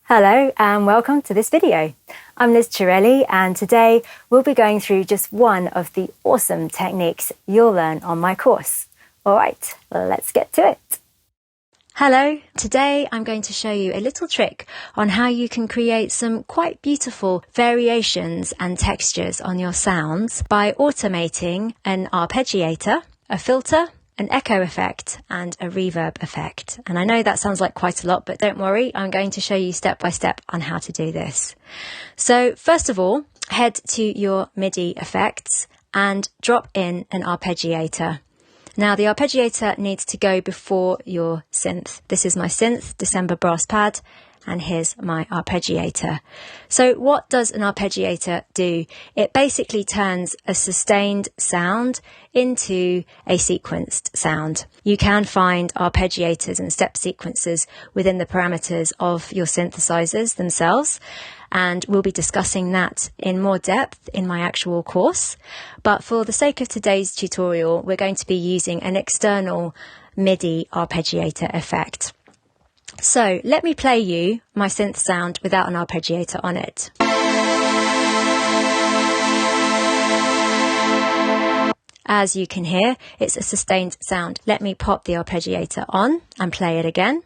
Hello and welcome to this video. I'm Liz Chirelli and today we'll be going through just one of the awesome techniques you'll learn on my course. All right, let's get to it. Hello, today I'm going to show you a little trick on how you can create some quite beautiful variations and textures on your sounds by automating an arpeggiator, a filter, an echo effect and a reverb effect. And I know that sounds like quite a lot, but don't worry, I'm going to show you step by step on how to do this. So first of all, head to your MIDI effects and drop in an arpeggiator. Now the arpeggiator needs to go before your synth. This is my synth, December brass pad, and here's my arpeggiator. So what does an arpeggiator do? It basically turns a sustained sound into a sequenced sound. You can find arpeggiators and step sequences within the parameters of your synthesizers themselves, and we'll be discussing that in more depth in my actual course. But for the sake of today's tutorial, we're going to be using an external MIDI arpeggiator effect. So let me play you my synth sound without an arpeggiator on it. As you can hear, it's a sustained sound. Let me pop the arpeggiator on and play it again.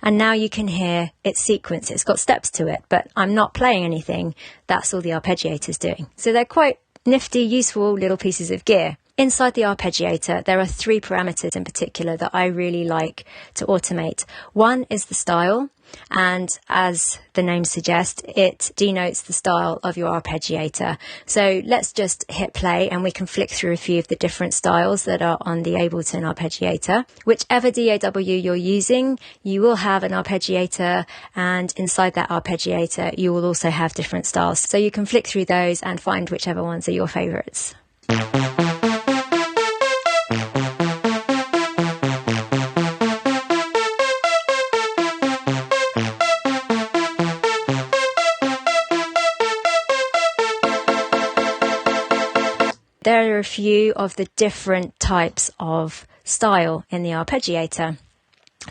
And now you can hear its sequence. It's got steps to it, but I'm not playing anything. That's all the arpeggiator's doing. So they're quite nifty, useful little pieces of gear. Inside the arpeggiator, there are three parameters in particular that I really like to automate. One is the style, and as the name suggests, it denotes the style of your arpeggiator. So let's just hit play and we can flick through a few of the different styles that are on the Ableton arpeggiator. Whichever DAW you're using, you will have an arpeggiator, and inside that arpeggiator, you will also have different styles. So you can flick through those and find whichever ones are your favorites. There are a few of the different types of style in the arpeggiator.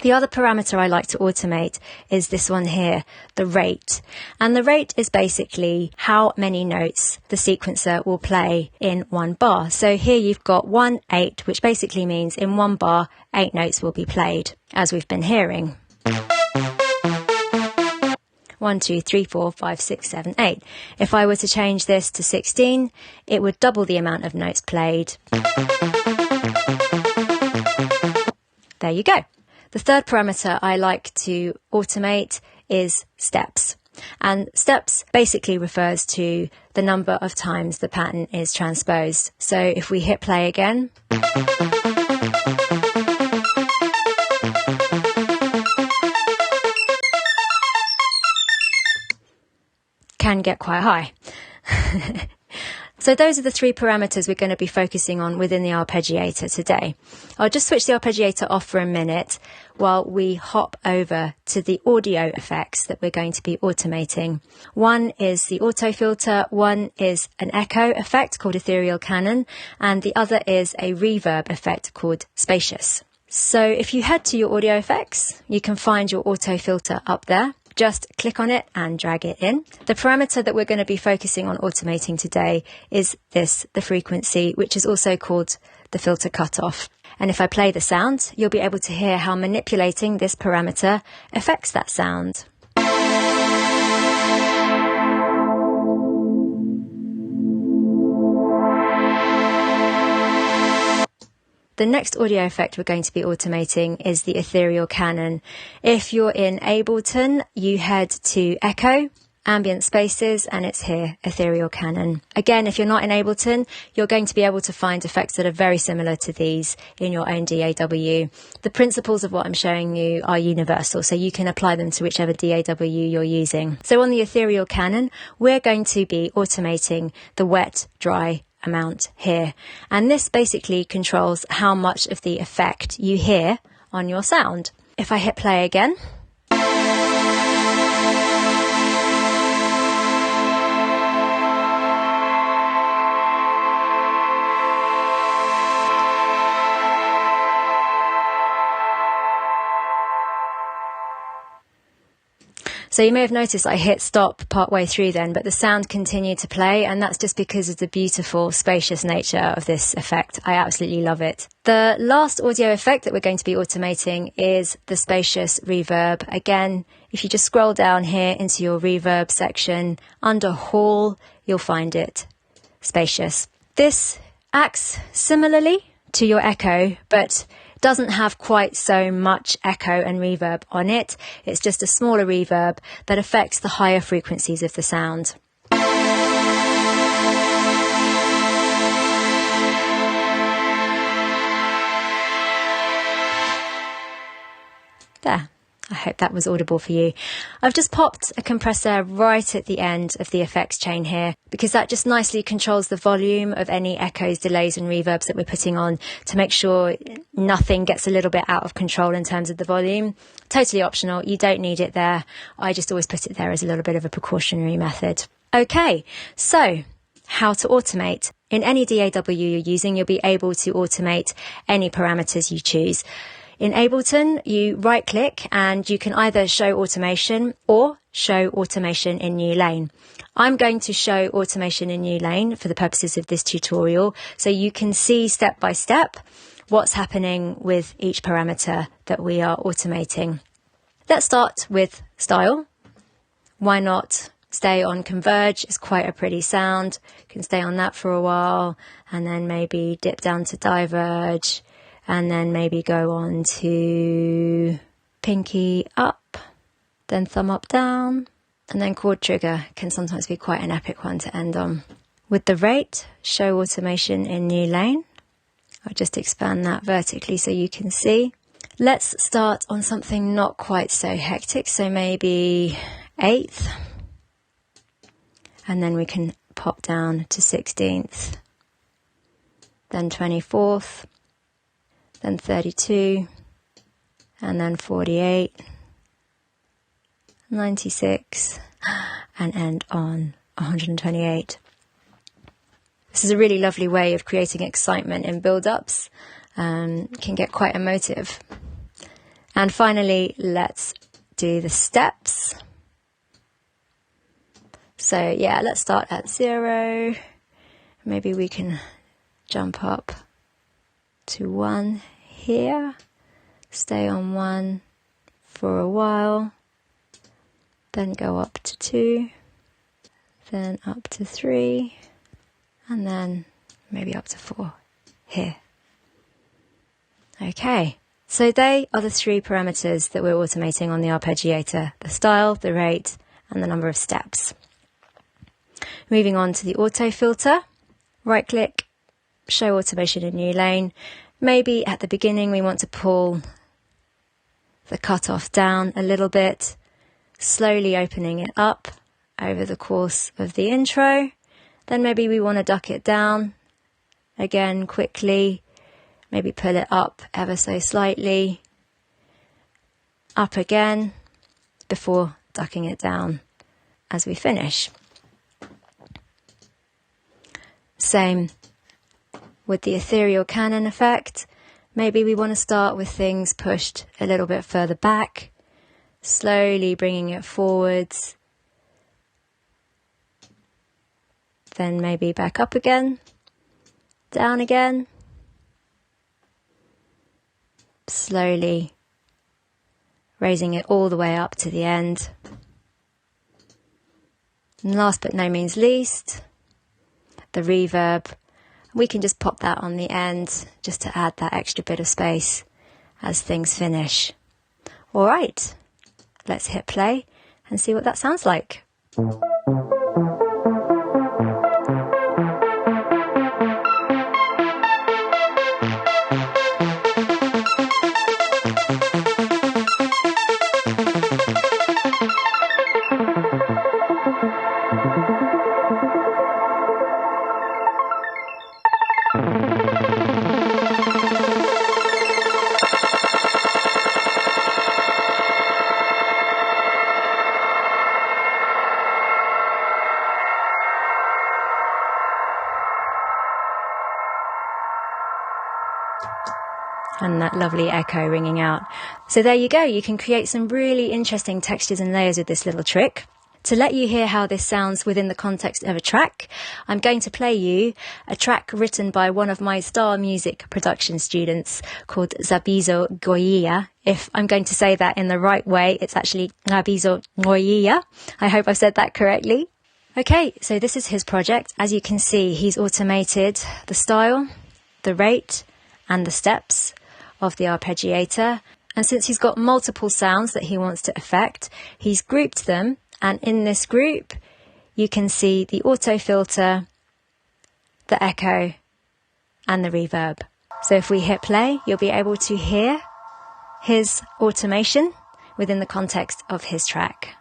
The other parameter I like to automate is this one here, the rate. And the rate is basically how many notes the sequencer will play in one bar. So here you've got 1, 8, which basically means in one bar, 8 notes will be played, as we've been hearing. 1, 2, 3, 4, 5, 6, 7, 8. If I were to change this to 16, it would double the amount of notes played. There you go. The third parameter I like to automate is steps. And steps basically refers to the number of times the pattern is transposed. So if we hit play again, can get quite high. So those are the three parameters we're going to be focusing on within the arpeggiator today. I'll just switch the arpeggiator off for a minute while we hop over to the audio effects that we're going to be automating. One is the auto filter, one is an echo effect called ethereal canon, and the other is a reverb effect called spacious. So if you head to your audio effects, you can find your auto filter up there. Just click on it and drag it in. The parameter that we're going to be focusing on automating today is this, the frequency, which is also called the filter cutoff. And if I play the sound, you'll be able to hear how manipulating this parameter affects that sound. The next audio effect we're going to be automating is the ethereal canon. If you're in Ableton, you head to Echo, Ambient Spaces, and it's here, ethereal canon. Again, if you're not in Ableton, you're going to be able to find effects that are very similar to these in your own DAW. The principles of what I'm showing you are universal, so you can apply them to whichever DAW you're using. So on the ethereal canon, we're going to be automating the wet, dry, amount here, and this basically controls how much of the effect you hear on your sound. If I hit play again, So you may have noticed I hit stop partway through then, but the sound continued to play, and that's just because of the beautiful, spacious nature of this effect. I absolutely love it. The last audio effect that we're going to be automating is the spacious reverb. Again, if you just scroll down here into your reverb section, under Hall, you'll find it, spacious. This acts similarly to your echo, but doesn't have quite so much echo and reverb on it. It's just a smaller reverb that affects the higher frequencies of the sound. There. I hope that was audible for you. I've just popped a compressor right at the end of the effects chain here because that just nicely controls the volume of any echoes, delays and reverbs that we're putting on to make sure nothing gets a little bit out of control in terms of the volume. Totally optional. You don't need it there. I just always put it there as a little bit of a precautionary method. Okay, so how to automate. In any DAW you're using, you'll be able to automate any parameters you choose. In Ableton, you right click and you can either show automation or show automation in new lane. I'm going to show automation in new lane for the purposes of this tutorial, so you can see step by step what's happening with each parameter that we are automating. Let's start with style. Why not stay on converge? It's quite a pretty sound. You can stay on that for a while and then maybe dip down to diverge. And then maybe go on to pinky up, then thumb up down, and then chord trigger can sometimes be quite an epic one to end on. With the rate, show automation in new lane. I'll just expand that vertically so you can see. Let's start on something not quite so hectic, so maybe 8th. And then we can pop down to 16th, then 24th. Then 32, and then 48, 96, and end on 128. This is a really lovely way of creating excitement in build-ups. Can get quite emotive. And finally, let's do the steps. So yeah, let's start at 0. Maybe we can jump up to 1 here, stay on 1 for a while, then go up to 2, then up to 3, and then maybe up to 4 here. Okay, so they are the 3 parameters that we're automating on the arpeggiator: the style, the rate, and the number of steps. Moving on to the auto filter, right click, show automation in new lane. Maybe at the beginning we want to pull the cutoff down a little bit, slowly opening it up over the course of the intro. Then maybe we want to duck it down again quickly, maybe pull it up ever so slightly, up again before ducking it down as we finish. Same with the ethereal canon effect. Maybe we want to start with things pushed a little bit further back, slowly bringing it forwards, then maybe back up again, down again, slowly raising it all the way up to the end. And last but no means least, the reverb. We can just pop that on the end just to add that extra bit of space as things finish. All right, let's hit play and see what that sounds like. and that lovely echo ringing out. So there you go, you can create some really interesting textures and layers with this little trick. To let you hear how this sounds within the context of a track, I'm going to play you a track written by one of my star music production students called Zabizo Goyiya. If I'm going to say that in the right way, it's actually Zabizo Goyiya. I hope I've said that correctly. Okay, so this is his project. As you can see, he's automated the style, the rate, and the steps of the arpeggiator. And since he's got multiple sounds that he wants to affect, he's grouped them. And in this group, you can see the auto filter, the echo, and the reverb. So if we hit play, you'll be able to hear his automation within the context of his track.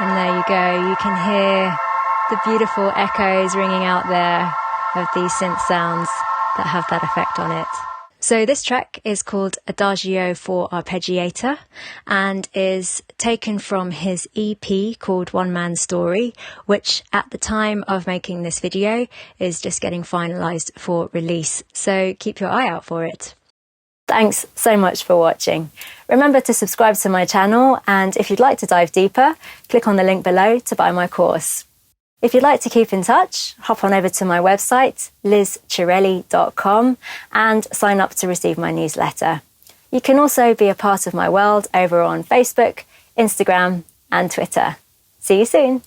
And there you go, you can hear the beautiful echoes ringing out there of these synth sounds that have that effect on it. So this track is called Adagio for Arpeggiator and is taken from his EP called One Man Story, which at the time of making this video is just getting finalised for release. So keep your eye out for it. Thanks so much for watching. Remember to subscribe to my channel, and if you'd like to dive deeper, click on the link below to buy my course. If you'd like to keep in touch, hop on over to my website, lizchirelli.com, and sign up to receive my newsletter. You can also be a part of my world over on Facebook, Instagram, and Twitter. See you soon.